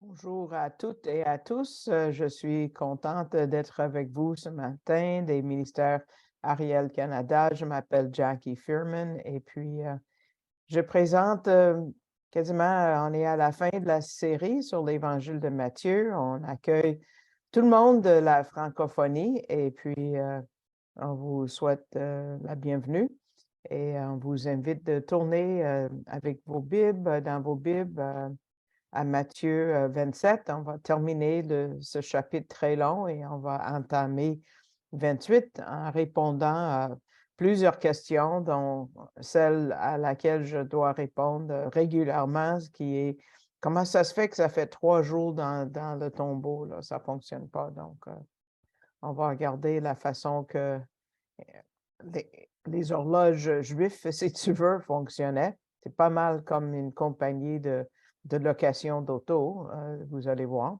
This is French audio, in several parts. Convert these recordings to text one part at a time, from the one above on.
Bonjour à toutes et à tous. Je suis contente d'être avec vous ce matin des ministères Ariel Canada. Je m'appelle Jackie Fearman et puis je présente quasiment, on est à la fin de la série sur l'Évangile de Matthieu. On accueille tout le monde de la francophonie et puis on vous souhaite la bienvenue et on vous invite de tourner avec vos Bibles, dans vos Bibles. À Matthieu 27. On va terminer ce chapitre très long et on va entamer 28 en répondant à plusieurs questions, dont celle à laquelle je dois répondre régulièrement, ce qui est comment ça se fait que ça fait 3 jours dans le tombeau, là, ça ne fonctionne pas. Donc, on va regarder la façon que les horloges juifs, si tu veux, fonctionnaient. C'est pas mal comme une compagnie de location d'auto, vous allez voir.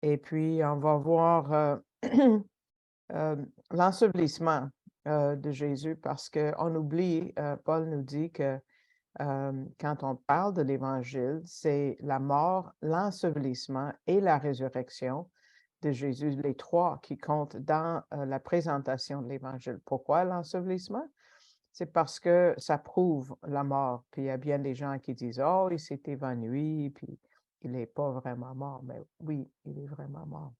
Et puis, on va voir l'ensevelissement de Jésus parce qu'on oublie, Paul nous dit que quand on parle de l'Évangile, c'est la mort, l'ensevelissement et la résurrection de Jésus, les trois qui comptent dans la présentation de l'Évangile. Pourquoi l'ensevelissement? C'est parce que ça prouve la mort. Puis il y a bien des gens qui disent, oh, il s'est évanoui, puis il n'est pas vraiment mort. Mais oui, il est vraiment mort.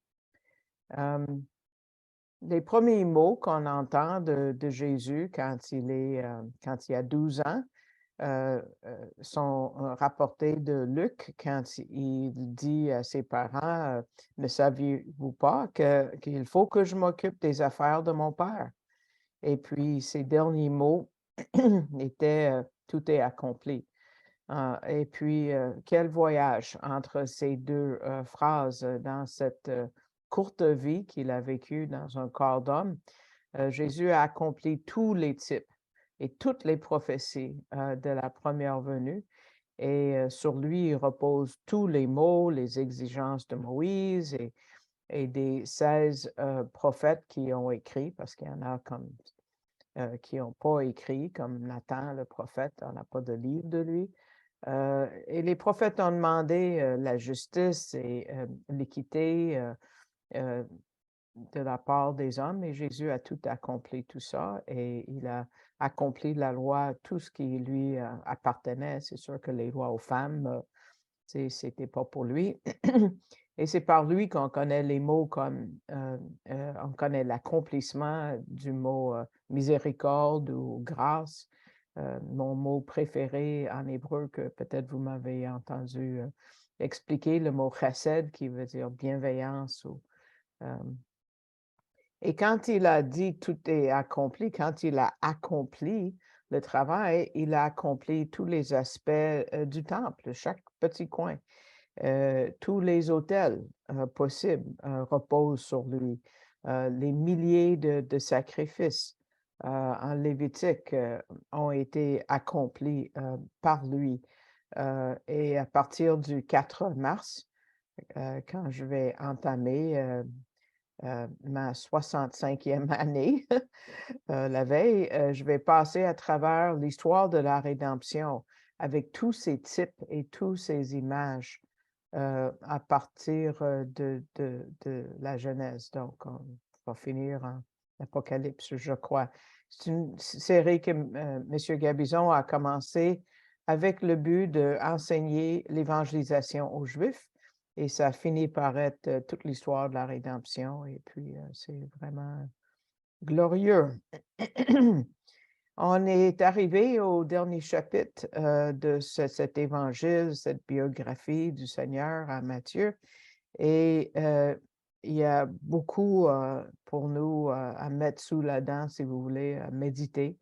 Les premiers mots qu'on entend de Jésus quand il a 12 ans, sont rapportés de Luc quand il dit à ses parents, ne saviez-vous pas qu'il faut que je m'occupe des affaires de mon père? Et puis, ces derniers mots étaient, tout est accompli. Et puis, quel voyage entre ces deux phrases dans cette courte vie qu'il a vécue dans un corps d'homme. Jésus a accompli tous les types et toutes les prophéties de la première venue. Et sur lui, il repose tous les mots, les exigences de Moïse et des 16 prophètes qui ont écrit, parce qu'il y en a comme qui n'ont pas écrit, comme Nathan, le prophète, on n'a pas de livre de lui. Et les prophètes ont demandé la justice et l'équité euh, de la part des hommes, et Jésus a tout accompli, tout ça, et il a accompli la loi, tout ce qui lui appartenait. C'est sûr que les lois aux femmes, c'était pas pour lui. Et c'est par lui qu'on connaît les mots comme, on connaît l'accomplissement du mot miséricorde ou grâce, mon mot préféré en hébreu que peut-être vous m'avez entendu expliquer, le mot chesed qui veut dire bienveillance ou et quand il a dit tout est accompli, quand il a accompli le travail, il a accompli tous les aspects du temple, chaque petit coin. Tous les autels possibles reposent sur lui. Les milliers de sacrifices en Lévitique ont été accomplis par lui. Et à partir du 4 mars, quand je vais entamer ma 65e année, la veille, je vais passer à travers l'histoire de la rédemption avec tous ces types et toutes ces images à partir de la Genèse. Donc, on va finir en Apocalypse, je crois. C'est une série que M. Gabizon a commencé avec le but d'enseigner l'évangélisation aux Juifs. Et ça finit par être toute l'histoire de la rédemption. Et puis, c'est vraiment glorieux. On est arrivé au dernier chapitre de cet évangile, cette biographie du Seigneur à Matthieu. Et il y a beaucoup pour nous à mettre sous la dent, si vous voulez, à méditer.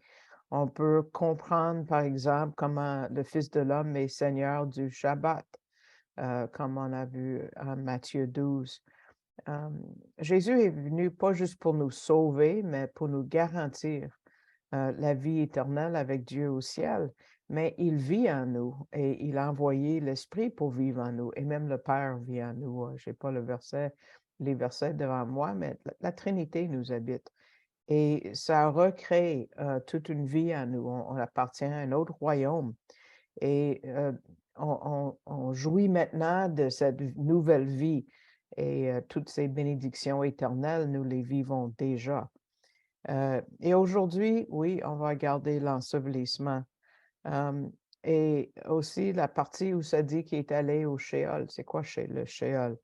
On peut comprendre, par exemple, comment le Fils de l'homme est Seigneur du Shabbat, comme on a vu en Matthieu 12. Jésus est venu pas juste pour nous sauver, mais pour nous garantir la vie éternelle avec Dieu au ciel, mais il vit en nous et il a envoyé l'Esprit pour vivre en nous. Et même le Père vit en nous. Je n'ai pas les versets devant moi, mais la Trinité nous habite. Et ça recrée toute une vie en nous. On appartient à un autre royaume. Et on jouit maintenant de cette nouvelle vie et toutes ces bénédictions éternelles, nous les vivons déjà. Et aujourd'hui, oui, on va regarder l'ensevelissement. Et aussi la partie où ça dit qu'il est allé au Shéol. C'est quoi le Shéol?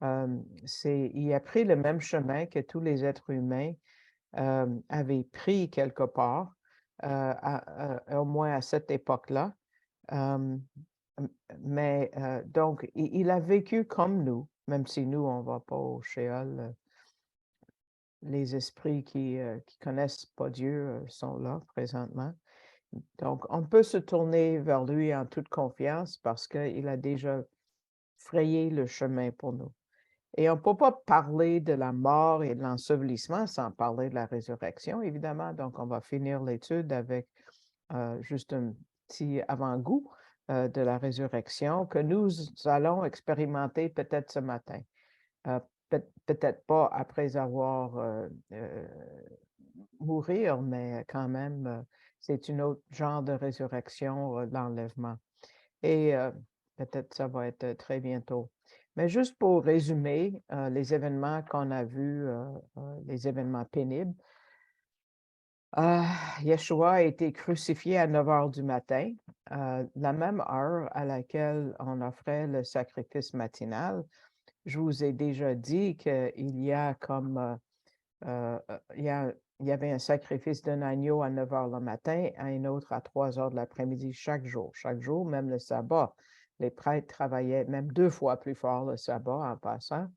Il a pris le même chemin que tous les êtres humains avaient pris quelque part, au moins à cette époque-là. Mais donc, il a vécu comme nous, même si nous, on ne va pas au Shéol. Les esprits qui connaissent pas Dieu sont là présentement. Donc, on peut se tourner vers lui en toute confiance parce qu'il a déjà frayé le chemin pour nous. Et on ne peut pas parler de la mort et de l'ensevelissement sans parler de la résurrection, évidemment. Donc, on va finir l'étude avec juste un petit avant-goût de la résurrection que nous allons expérimenter peut-être ce matin. Peut-être pas après avoir mourir, mais quand même, c'est un autre genre de résurrection, l'enlèvement. Et peut-être ça va être très bientôt. Mais juste pour résumer les événements qu'on a vus, les événements pénibles, Yeshua a été crucifié à 9 heures du matin, la même heure à laquelle on offrait le sacrifice matinal. Je vous ai déjà dit qu'il y a comme il y avait un sacrifice d'un agneau à 9 heures le matin, un autre à 3 heures de l'après-midi chaque jour. Chaque jour, même le sabbat. Les prêtres travaillaient même 2 fois plus fort le sabbat en passant.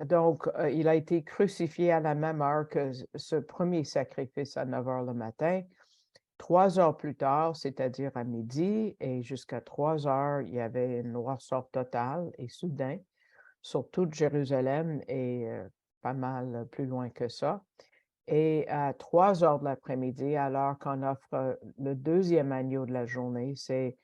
Donc, il a été crucifié à la même heure que ce premier sacrifice à 9 heures le matin. 3 heures plus tard, c'est-à-dire à midi, et jusqu'à 3 heures, il y avait une noirceur totale et soudain sur toute Jérusalem et pas mal plus loin que ça. Et à 3 heures de l'après-midi, alors qu'on offre le deuxième agneau de la journée, c'est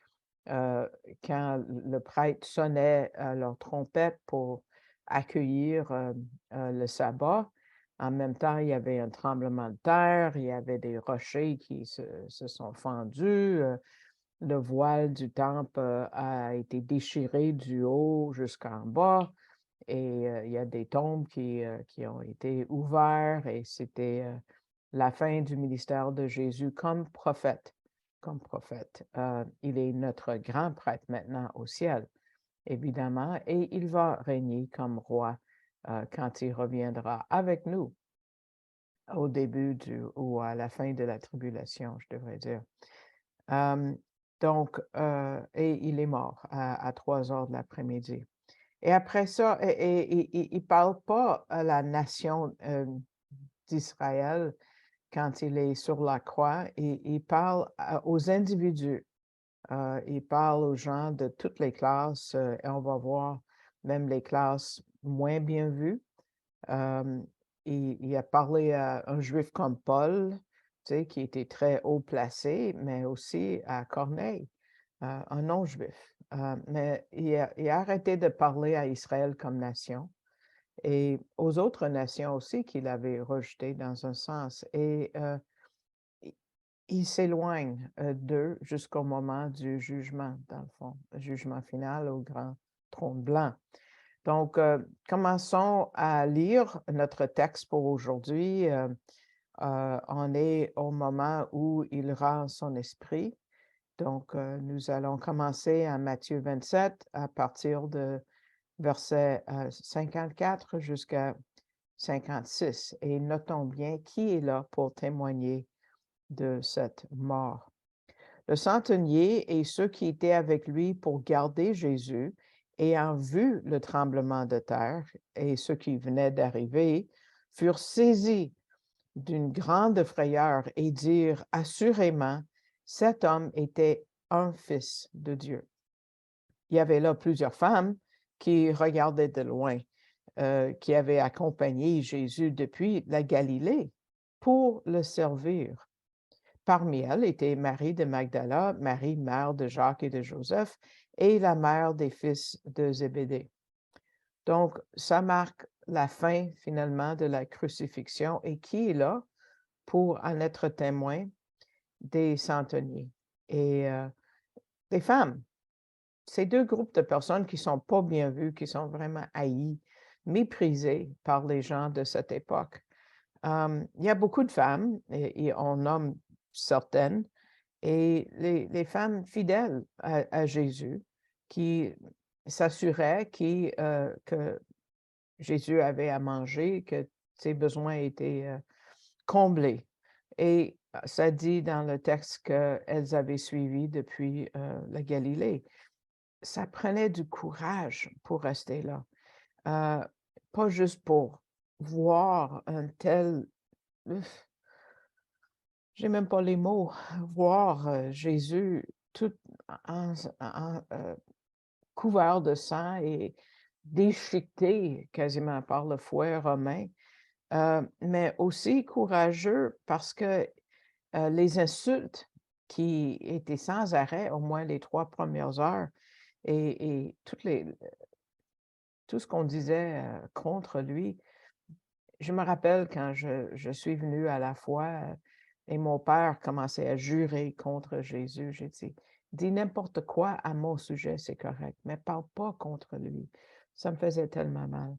quand le prêtre sonnait leur trompette pour accueillir le sabbat. En même temps, il y avait un tremblement de terre, il y avait des rochers qui se sont fendus, le voile du temple a été déchiré du haut jusqu'en bas et il y a des tombes qui ont été ouvertes et c'était la fin du ministère de Jésus comme prophète. Comme prophète. Il est notre grand prêtre maintenant au ciel, évidemment, et il va régner comme roi quand il reviendra avec nous au début ou à la fin de la tribulation, je devrais dire. Donc, et il est mort à 3 heures de l'après-midi. Et après ça, il ne parle pas à la nation d'Israël quand il est sur la croix, il parle aux individus. Il parle aux gens de toutes les classes, et on va voir même les classes moins bien vues. Il a parlé à un juif comme Paul, tu sais, qui était très haut placé, mais aussi à Corneille, un non-juif. Mais il a arrêté de parler à Israël comme nation et aux autres nations aussi qu'il avait rejetées dans un sens. Et il s'éloigne d'eux jusqu'au moment du jugement, dans le fond, le jugement final au grand trône blanc. Donc, commençons à lire notre texte pour aujourd'hui. On est au moment où il rend son esprit. Donc, nous allons commencer à Matthieu 27 à partir de verset 54 jusqu'à 56. Et notons bien qui est là pour témoigner de cette mort. Le centenier et ceux qui étaient avec lui pour garder Jésus, ayant vu le tremblement de terre et ce qui venait d'arriver, furent saisis d'une grande frayeur et dirent assurément, cet homme était un fils de Dieu. Il y avait là plusieurs femmes qui regardaient de loin, qui avaient accompagné Jésus depuis la Galilée pour le servir. Parmi elles était Marie de Magdala, Marie, mère de Jacques et de Joseph, et la mère des fils de Zébédée. Donc, ça marque la fin finalement de la crucifixion et qui est là pour en être témoin des centeniers. Et des femmes. Ces 2 groupes de personnes qui sont pas bien vues, qui sont vraiment haïes, méprisées par les gens de cette époque. Il y a beaucoup de femmes et on nomme certaines et les femmes fidèles à Jésus qui s'assuraient que Jésus avait à manger, que ses besoins étaient, comblés et ça dit dans le texte qu'elles avaient suivi depuis, la Galilée. Ça prenait du courage pour rester là, heu, pas juste pour voir un tel ouf, j'ai même pas les mots, voir, Jésus tout couvert de sang et déchiqueté quasiment par le fouet romain, mais aussi courageux parce que, les insultes qui étaient sans arrêt, au moins les 3 premières heures et tout ce qu'on disait, contre lui. Je me rappelle quand je suis venue à la foi, et mon père commençait à jurer contre Jésus. J'ai dit: «Dis n'importe quoi à mon sujet, c'est correct, mais parle pas contre lui». Ça me faisait tellement mal.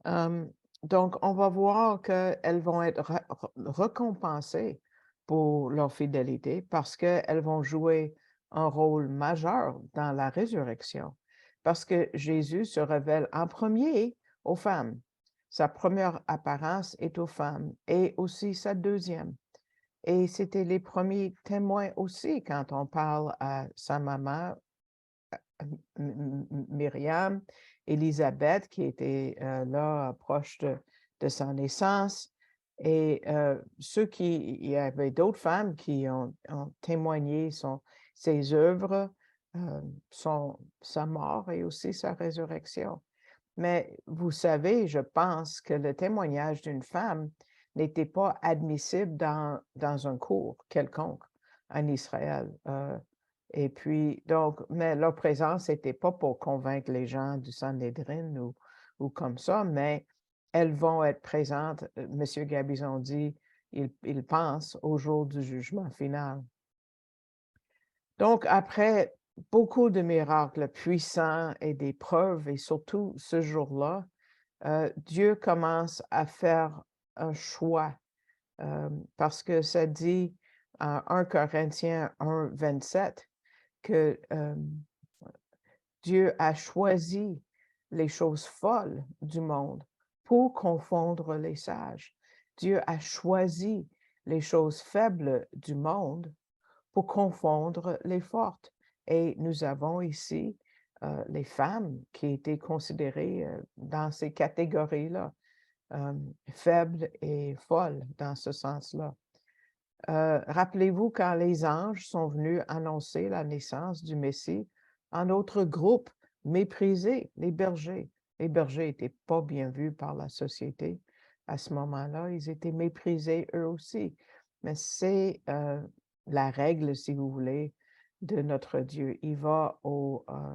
Hem, donc on va voir qu'elles vont être récompensées pour leur fidélité parce qu'elles vont jouer un rôle majeur dans la résurrection. Parce que Jésus se révèle en premier aux femmes. Sa première apparence est aux femmes et aussi sa deuxième. Et c'était les premiers témoins aussi quand on parle à sa maman Myriam, Élisabeth qui était, là, proche de sa naissance et ceux qui il y avait d'autres femmes qui ont témoigné ses œuvres, sa mort et aussi sa résurrection. Mais vous savez, je pense que le témoignage d'une femme n'était pas admissible dans un cours quelconque en Israël, et puis donc mais leur présence n'était pas pour convaincre les gens du Sanhédrin ou comme ça, mais elles vont être présentes, monsieur Gabizon dit, il pense au jour du jugement final. Donc après beaucoup de miracles puissants et des preuves et surtout ce jour-là, Dieu commence à faire un choix, parce que ça dit en 1 Corinthiens 1, 27 que, Dieu a choisi les choses folles du monde pour confondre les sages. Dieu a choisi les choses faibles du monde pour confondre les fortes. Et nous avons ici les femmes qui étaient considérées dans ces catégories-là, faibles et folles dans ce sens-là. Rappelez-vous quand les anges sont venus annoncer la naissance du Messie, un autre groupe méprisé, les bergers. Les bergers n'étaient pas bien vus par la société à ce moment-là, ils étaient méprisés eux aussi. Mais c'est la règle, si vous voulez, de notre Dieu. Il va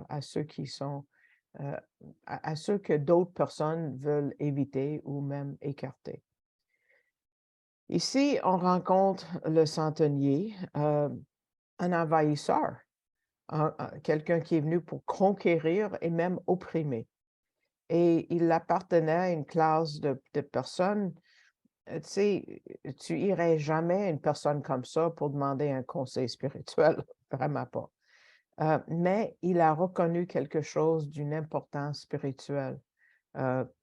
à ceux qui sont, euh, à ceux que d'autres personnes veulent éviter ou même écarter. Ici, on rencontre le centenier, un envahisseur, quelqu'un qui est venu pour conquérir et même opprimer. Et il appartenait à une classe de personnes, tu sais, tu irais jamais à une personne comme ça pour demander un conseil spirituel, vraiment pas. Mais il a reconnu quelque chose d'une importance spirituelle,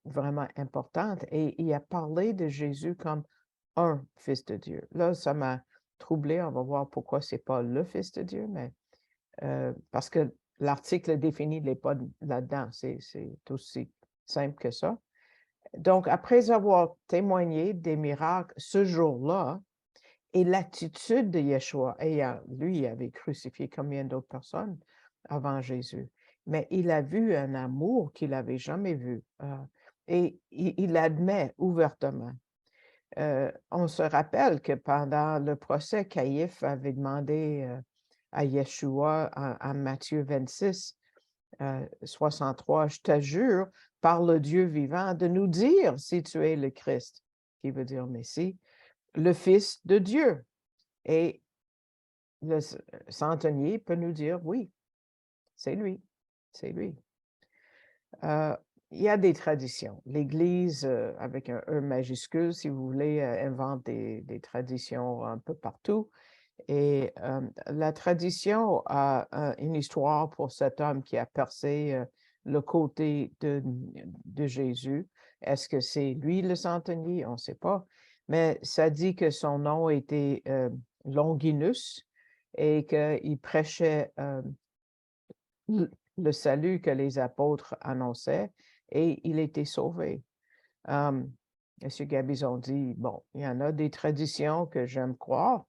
vraiment importante et il a parlé de Jésus comme un fils de Dieu. Là, ça m'a troublée, on va voir pourquoi c'est pas le fils de Dieu, mais parce que l'article défini n'est pas là-dedans, c'est aussi simple que ça. Donc, après avoir témoigné des miracles ce jour-là et l'attitude de Yeshua, et lui, il avait crucifié combien d'autres personnes avant Jésus, mais il a vu un amour qu'il n'avait jamais vu, et il admet ouvertement. On se rappelle que pendant le procès, Caïphe avait demandé à Yeshua en Matthieu 26, 63, «Je te jure, par le Dieu vivant, de nous dire si tu es le Christ», qui veut dire Messie, le Fils de Dieu. Et le centenier peut nous dire, oui, c'est lui, c'est lui. Il y a des traditions. L'Église, avec un E majuscule, si vous voulez, invente des traditions un peu partout. Et la tradition a une histoire pour cet homme qui a percé le côté de Jésus. Est-ce que c'est lui le centenier? On ne sait pas. Mais ça dit que son nom était Longinus et qu'il prêchait le salut que les apôtres annonçaient et il était sauvé. M. Gabizon dit, bon, il y en a des traditions que j'aime croire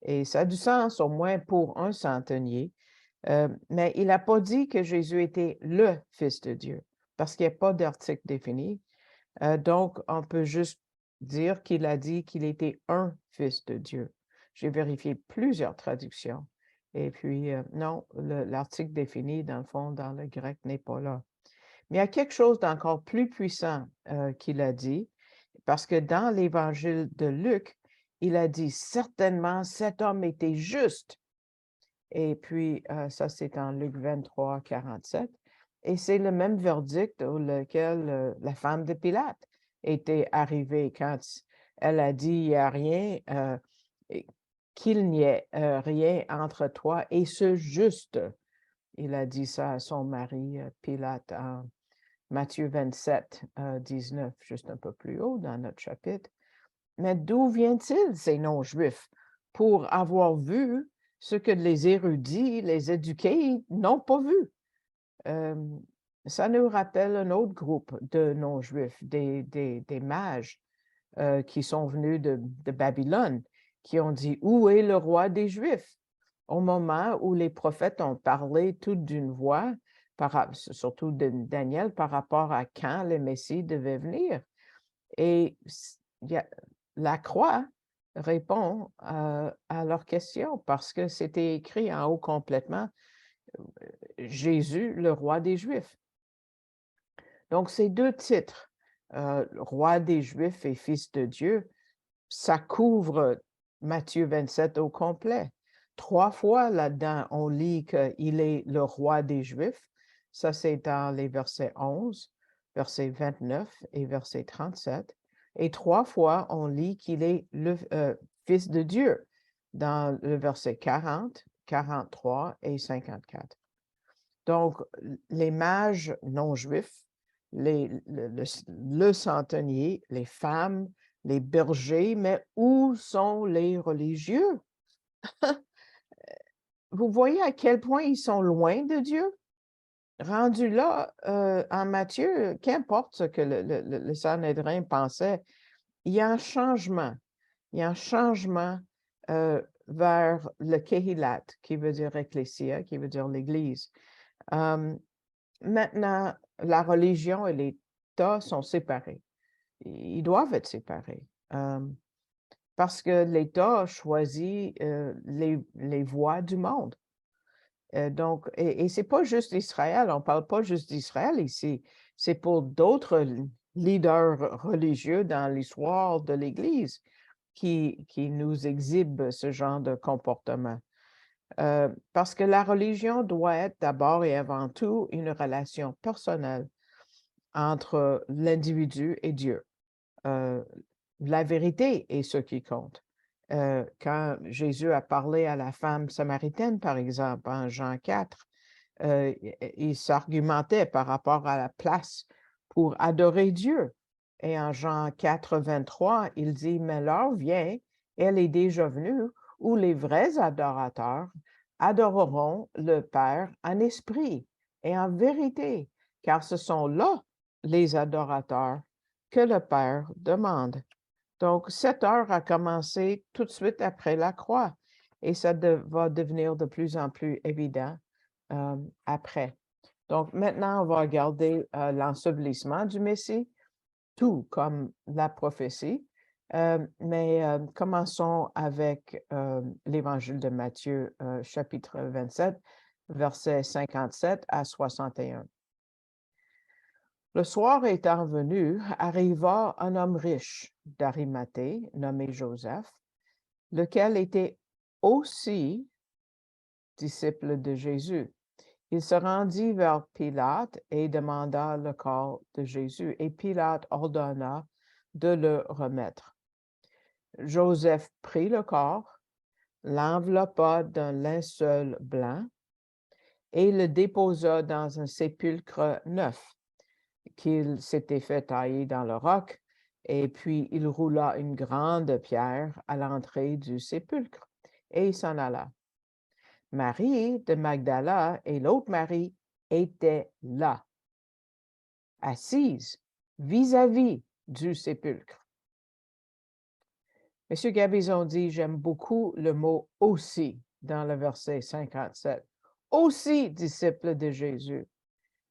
et ça a du sens au moins pour un centenier, mais il n'a pas dit que Jésus était le Fils de Dieu parce qu'il n'y a pas d'article défini. Donc, on peut juste dire qu'il a dit qu'il était un Fils de Dieu. J'ai vérifié plusieurs traductions. Et puis, non, l'article défini, dans le fond, dans le grec, n'est pas là. Mais il y a quelque chose d'encore plus puissant qu'il a dit, parce que dans l'évangile de Luc, il a dit, certainement, cet homme était juste. Et puis, ça, c'est en Luc 23, 47. Et c'est le même verdict auquel la femme de Pilate était arrivée quand elle a dit, il n'y a rien, qu'il n'y ait rien entre toi et ce juste. Il a dit ça à son mari, Pilate, en Matthieu 27, 19, juste un peu plus haut dans notre chapitre. Mais d'où viennent-ils, ces non-juifs, pour avoir vu ce que les érudits, les éduqués n'ont pas vu? Ça nous rappelle un autre groupe de non-juifs, des mages qui sont venus de Babylone, qui ont dit, où est le roi des Juifs? Au moment où les prophètes ont parlé tout d'une voix, surtout de Daniel, par rapport à quand le Messie devait venir. Et la croix répond à leur question parce que c'était écrit en haut complètement, Jésus, le roi des Juifs. Donc, ces deux titres, roi des Juifs et fils de Dieu, ça couvre Matthieu 27 au complet. 3 fois là-dedans, on lit qu'il est le roi des Juifs. Ça, c'est dans les versets 11, verset 29 et verset 37. Et 3 fois, on lit qu'il est le Fils de Dieu dans le verset 40, 43 et 54. Donc, les mages non-juifs, le centenier, les femmes, les bergers, mais où sont les religieux? Vous voyez à quel point ils sont loin de Dieu? Rendu là, en Matthieu, qu'importe ce que le Sanhédrin pensait, il y a un changement. Il y a un changement vers le Kehilat, qui veut dire Ecclésia, qui veut dire l'Église. Maintenant, la religion et l'État sont séparés. Ils doivent être séparés. Parce que l'État choisit les voies du monde. Donc, et ce n'est pas juste Israël, on ne parle pas juste d'Israël ici, c'est pour d'autres leaders religieux dans l'histoire de l'Église qui nous exhibent ce genre de comportement. Parce que la religion doit être d'abord et avant tout une relation personnelle entre l'individu et Dieu. La vérité est ce qui compte. Quand Jésus a parlé à la femme samaritaine, par exemple, en Jean 4, il s'argumentait par rapport à la place pour adorer Dieu. Et en Jean 4, 23, il dit, mais l'heure vient, elle est déjà venue, où les vrais adorateurs adoreront le Père en esprit et en vérité, car ce sont là les adorateurs que le Père demande. Donc, cette heure a commencé tout de suite après la croix et ça va devenir de plus en plus évident après. Donc, maintenant, on va regarder l'ensevelissement du Messie, tout comme la prophétie. Mais commençons avec l'Évangile de Matthieu, chapitre 27, versets 57 à 61. Le soir étant venu, arriva un homme riche d'Arimathée, nommé Joseph, lequel était aussi disciple de Jésus. Il se rendit vers Pilate et demanda le corps de Jésus, et Pilate ordonna de le remettre. Joseph prit le corps, l'enveloppa d'un linceul blanc et le déposa dans un sépulcre neuf qu'il s'était fait tailler dans le roc, et puis il roula une grande pierre à l'entrée du sépulcre, et il s'en alla. Marie de Magdala et l'autre Marie étaient là, assises vis-à-vis du sépulcre. M. Gabizon dit, j'aime beaucoup le mot « aussi » dans le verset 57. Aussi disciple de Jésus.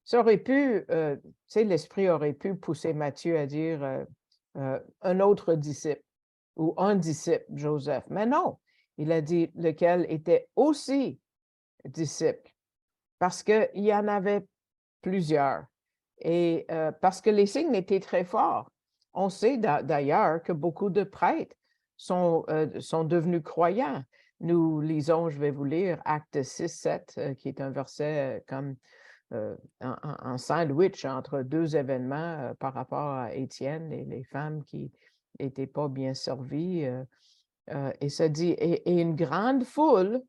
Ça aurait pu, tu sais, l'Esprit aurait pu pousser Matthieu à dire un autre disciple ou un disciple, Joseph. Mais non, il a dit lequel était aussi disciple, parce qu'il y en avait plusieurs et parce que les signes étaient très forts. On sait d'ailleurs que beaucoup de prêtres sont devenus croyants. Nous lisons, je vais vous lire, Actes 6, 7, qui est un verset comme un sandwich entre deux événements par rapport à Étienne et les femmes qui n'étaient pas bien servies. Et ça dit, et une grande foule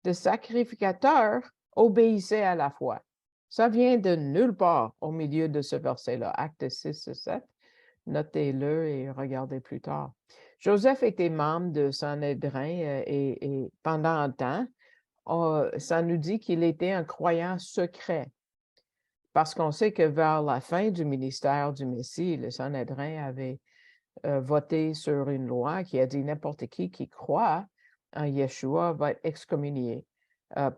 de sacrificateurs obéissait à la foi. Ça vient de nulle part au milieu de ce verset-là, Actes 6 et 7. Notez-le et regardez plus tard. Joseph était membre de Sanhédrin et pendant un temps, ça nous dit qu'il était un croyant secret. Parce qu'on sait que vers la fin du ministère du Messie, le Sanhédrin avait voté sur une loi qui a dit n'importe qui croit en Yeshua va être excommunié.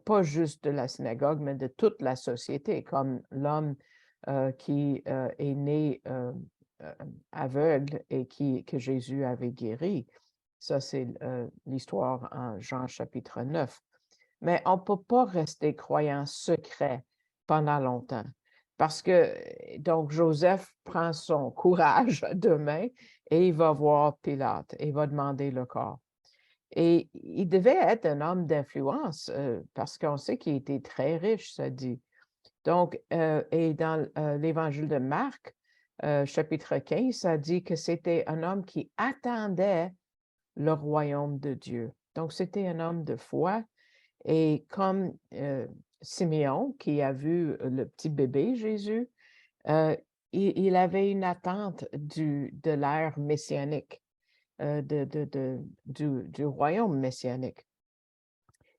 Pas juste de la synagogue, mais de toute la société, comme l'homme qui est né aveugle et que Jésus avait guéri. Ça, c'est l'histoire en Jean chapitre 9. Mais on ne peut pas rester croyant secret pendant longtemps. Parce que, donc, Joseph prend son courage demain et il va voir Pilate et il va demander le corps. Et il devait être un homme d'influence parce qu'on sait qu'il était très riche, ça dit. Donc, et dans l'évangile de Marc, chapitre 15, ça dit que c'était un homme qui attendait le royaume de Dieu. Donc, c'était un homme de foi. Et comme Siméon, qui a vu le petit bébé Jésus, il avait une attente de l'ère messianique, du royaume messianique.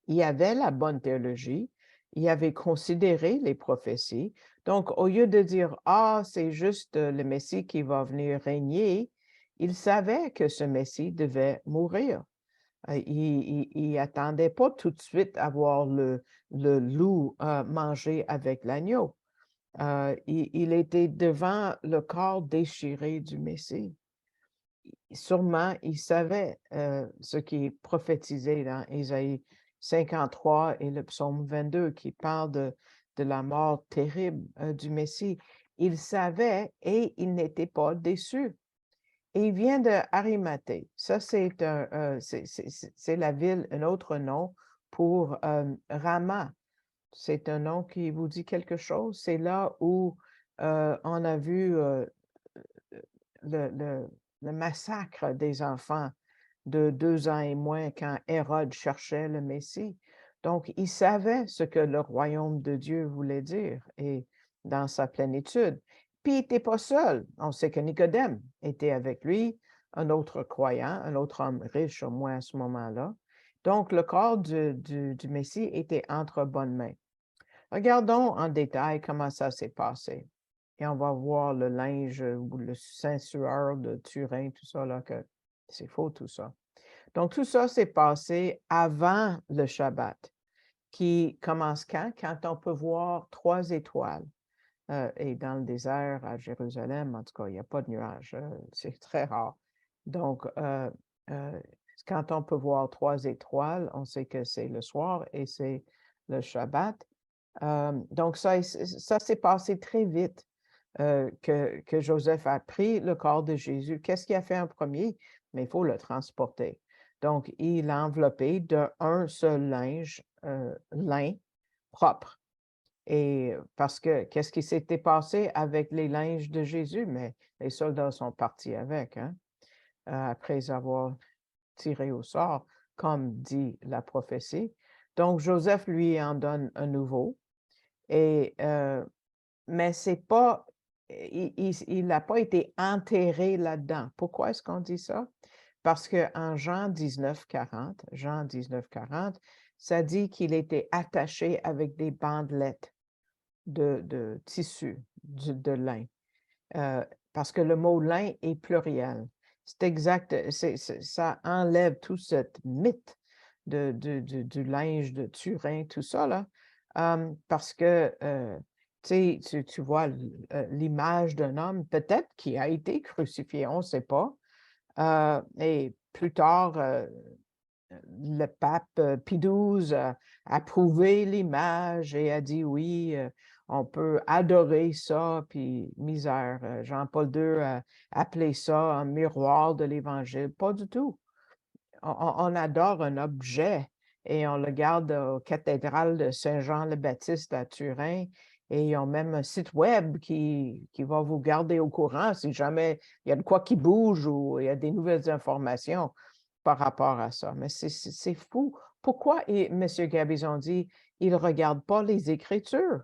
Il avait la bonne théologie, il avait considéré les prophéties. Donc, au lieu de dire, ah, c'est juste le Messie qui va venir régner, il savait que ce Messie devait mourir. Il n'attendait pas tout de suite à voir le loup manger avec l'agneau. Il était devant le corps déchiré du Messie. Sûrement, il savait ce qui est prophétisé dans Ésaïe 53 et le psaume 22 qui parle de la mort terrible du Messie. Il savait et il n'était pas déçu. Et il vient de Arimathée. Ça, c'est la ville, un autre nom pour Rama. C'est un nom qui vous dit quelque chose. C'est là où on a vu le massacre des enfants de 2 ans et moins quand Hérode cherchait le Messie. Donc, il savait ce que le royaume de Dieu voulait dire et dans sa plénitude. Puis, il n'était pas seul. On sait que Nicodème était avec lui, un autre croyant, un autre homme riche au moins à ce moment-là. Donc, le corps du Messie était entre bonnes mains. Regardons en détail comment ça s'est passé. Et on va voir le linge ou le Saint-Suaire de Turin, tout ça, là, que c'est faux tout ça. Donc, tout ça s'est passé avant le Shabbat, qui commence quand? Quand on peut voir 3 étoiles. Et dans le désert à Jérusalem, en tout cas, il n'y a pas de nuages. C'est très rare. Donc, quand on peut voir 3 étoiles, on sait que c'est le soir et c'est le Shabbat. Donc, ça s'est passé très vite que Joseph a pris le corps de Jésus. Qu'est-ce qu'il a fait en premier? Mais il faut le transporter. Donc, il l'a enveloppé d'un seul linge lin propre. Et parce que qu'est-ce qui s'était passé avec les linges de Jésus? Mais les soldats sont partis avec, hein, après avoir tiré au sort, comme dit la prophétie. Donc Joseph lui en donne un nouveau. Et, mais c'est pas, il n'a pas été enterré là-dedans. Pourquoi est-ce qu'on dit ça? Parce qu'en Jean 19:40, ça dit qu'il était attaché avec des bandelettes de tissu, de lin. Parce que le mot lin est pluriel. C'est exact, ça enlève tout cette mythe du linge de Turin, tout ça, là. Parce que, tu sais, tu vois l'image d'un homme, peut-être qui a été crucifié, on ne sait pas. Et plus tard, le pape Pie XII a approuvé l'image et a dit oui, on peut adorer ça, puis misère. Jean-Paul II a appelé ça un miroir de l'Évangile. Pas du tout. On adore un objet et on le garde aux cathédrales de Saint-Jean-le-Baptiste à Turin. Et ils ont même un site web qui va vous garder au courant si jamais il y a de quoi qui bouge ou il y a des nouvelles informations par rapport à ça. Mais c'est fou. Pourquoi M. Gabizon dit il ne regarde pas les Écritures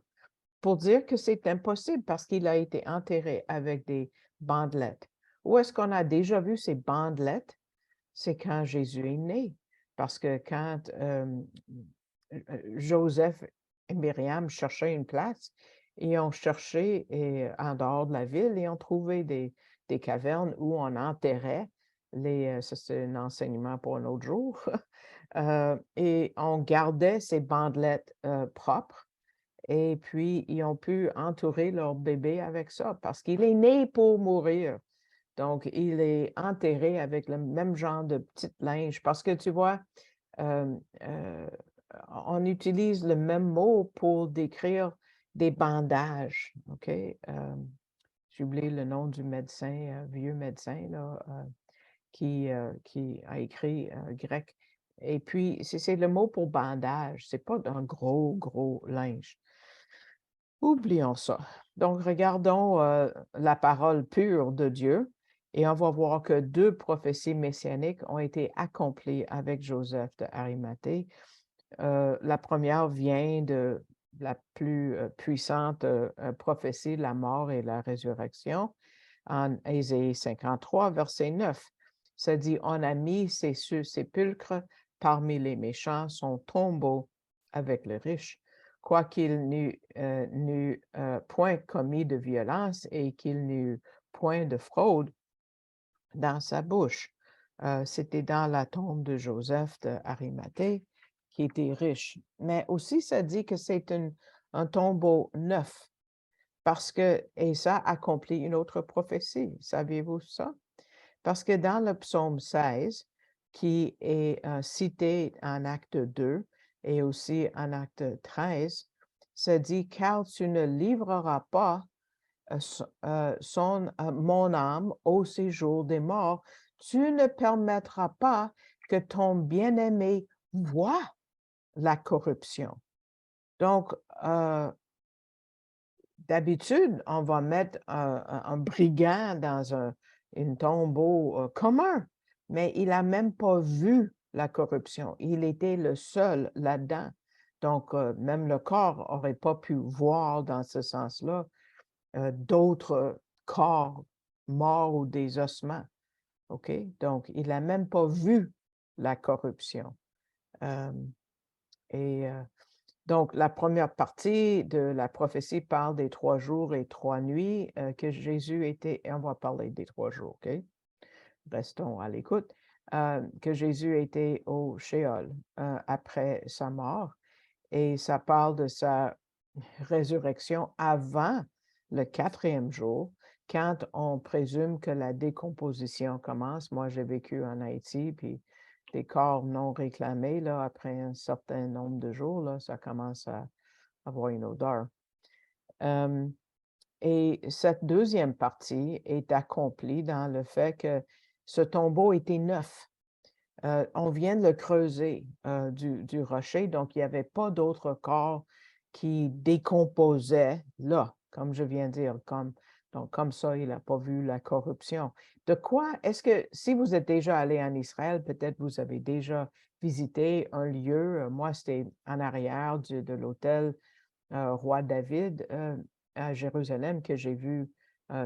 pour dire que c'est impossible parce qu'il a été enterré avec des bandelettes. Où est-ce qu'on a déjà vu ces bandelettes? C'est quand Jésus est né. Parce que quand Joseph et Myriam cherchaient une place, ils ont cherché en dehors de la ville et ont trouvé des cavernes où on enterrait ça c'est un enseignement pour un autre jour, et on gardait ces bandelettes propres et puis ils ont pu entourer leur bébé avec ça parce qu'il est né pour mourir. Donc, il est enterré avec le même genre de petite linge parce que tu vois, euh, euh, on utilise le même mot pour décrire des bandages, OK? J'ai oublié le nom du médecin, vieux médecin, là, qui a écrit grec. Et puis, c'est le mot pour bandage, c'est pas un gros, gros linge. Oublions ça. Donc, regardons la parole pure de Dieu et on va voir que 2 prophéties messianiques ont été accomplies avec Joseph de Arimathée. La première vient de la plus puissante prophétie, la mort et la résurrection, en Ésaïe 53, verset 9. Ça dit, on a mis ses sépulcres parmi les méchants, son tombeau avec les riches, quoiqu'il n'eût point commis de violence et qu'il n'eût point de fraude dans sa bouche. C'était dans la tombe de Joseph de Arimathée, qui était riche. Mais aussi, ça dit que c'est un tombeau neuf, parce que, et ça accomplit une autre prophétie. Saviez-vous ça? Parce que dans le psaume 16, qui est cité en acte 2 et aussi en acte 13, ça dit, car tu ne livreras pas mon âme au séjour des morts, tu ne permettras pas que ton bien-aimé voie la corruption. Donc, d'habitude, on va mettre un brigand dans un tombeau commun, mais il n'a même pas vu la corruption. Il était le seul là-dedans. Donc, même le corps n'aurait pas pu voir dans ce sens-là d'autres corps morts ou des ossements. OK? Donc, il n'a même pas vu la corruption. Donc, la première partie de la prophétie parle des 3 jours et 3 nuits que Jésus était, et on va parler des 3 jours, OK? Restons à l'écoute. Que Jésus était au Sheol après sa mort, et ça parle de sa résurrection avant le 4e jour, quand on présume que la décomposition commence. Moi, j'ai vécu en Haïti, puis des corps non réclamés, là, après un certain nombre de jours, là, ça commence à avoir une odeur. Et cette deuxième partie est accomplie dans le fait que ce tombeau était neuf. On vient de le creuser, du rocher, donc il y avait pas d'autres corps qui décomposaient là, comme je viens de dire, donc comme ça, il a pas vu la corruption. De quoi est-ce que si vous êtes déjà allé en Israël, peut-être vous avez déjà visité un lieu, moi, c'était en arrière de l'hôtel, Roi David, à Jérusalem que j'ai vu,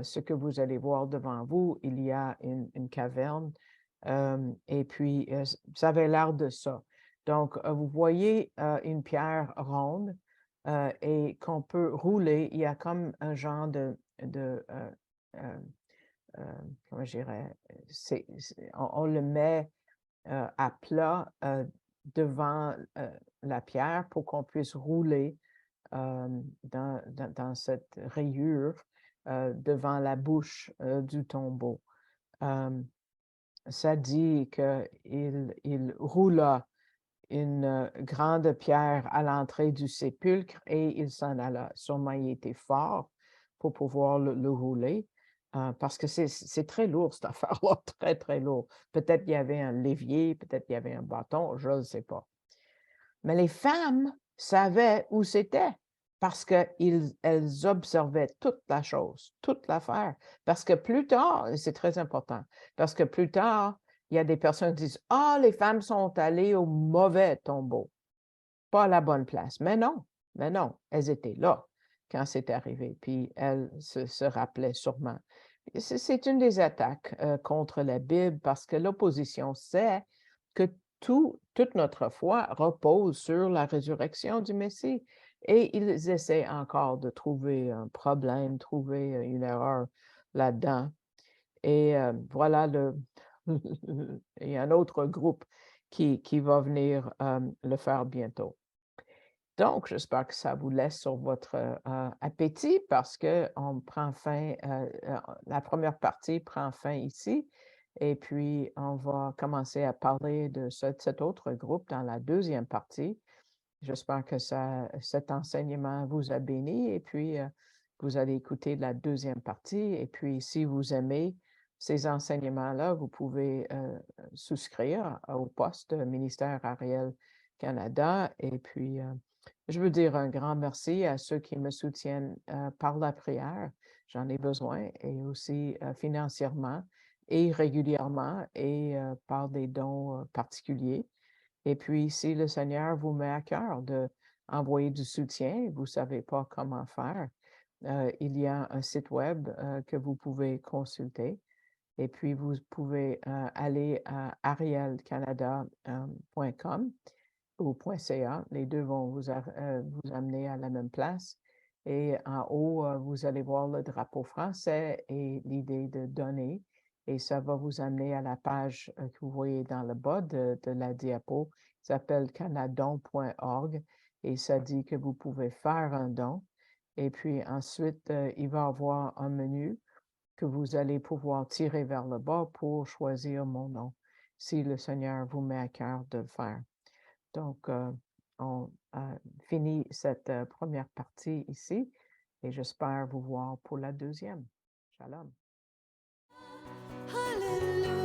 ce que vous allez voir devant vous. Il y a une caverne, et puis, ça avait l'air de ça. Donc, vous voyez, une pierre ronde, et qu'on peut rouler. Il y a comme un genre heu, comment je dirais? On le met, à plat, devant, la pierre pour qu'on puisse rouler, dans cette rayure, devant la bouche, du tombeau. Hem, Ça dit qu'il roula une, grande pierre à l'entrée du sépulcre et il s'en alla. Sûrement, il était fort pour pouvoir le rouler, parce que c'est très lourd cette affaire-là, très, très lourd. Peut-être qu'il y avait un levier, peut-être qu'il y avait un bâton, je ne sais pas. Mais les femmes savaient où c'était parce qu'elles observaient toute la chose, toute l'affaire. Parce que plus tard, et c'est très important, parce que plus tard, il y a des personnes qui disent: «Ah, les femmes sont allées au mauvais tombeau, pas à la bonne place». Mais non, elles étaient là quand c'est arrivé, puis elles se rappelaient sûrement. Et c'est une des attaques, contre la Bible parce que l'opposition sait que toute notre foi repose sur la résurrection du Messie et ils essaient encore de trouver un problème, trouver, une erreur là-dedans et voilà il y a un autre groupe qui va venir, le faire bientôt. Donc, j'espère que ça vous laisse sur votre, appétit parce qu'on prend fin, la première partie prend fin ici et puis on va commencer à parler de cet autre groupe dans la deuxième partie. J'espère que cet enseignement vous a béni et puis, vous allez écouter la deuxième partie et puis si vous aimez ces enseignements-là, vous pouvez, souscrire au poste Ministère Ariel Canada et puis, je veux dire un grand merci à ceux qui me soutiennent, par la prière. J'en ai besoin et aussi, financièrement et régulièrement et par des dons, particuliers. Et puis, si le Seigneur vous met à cœur d'envoyer du soutien, vous ne savez pas comment faire, il y a un site web, que vous pouvez consulter et puis vous pouvez, aller à arielcanada.com ou .ca. Les 2 vont vous amener à la même place et en haut, vous allez voir le drapeau français et l'idée de donner et ça va vous amener à la page, que vous voyez dans le bas de la diapo, qui s'appelle canadon.org et ça dit que vous pouvez faire un don et puis ensuite, il va y avoir un menu que vous allez pouvoir tirer vers le bas pour choisir mon nom, si le Seigneur vous met à cœur de le faire. Donc, on finit cette première partie ici et j'espère vous voir pour la deuxième. Shalom. Hallelujah.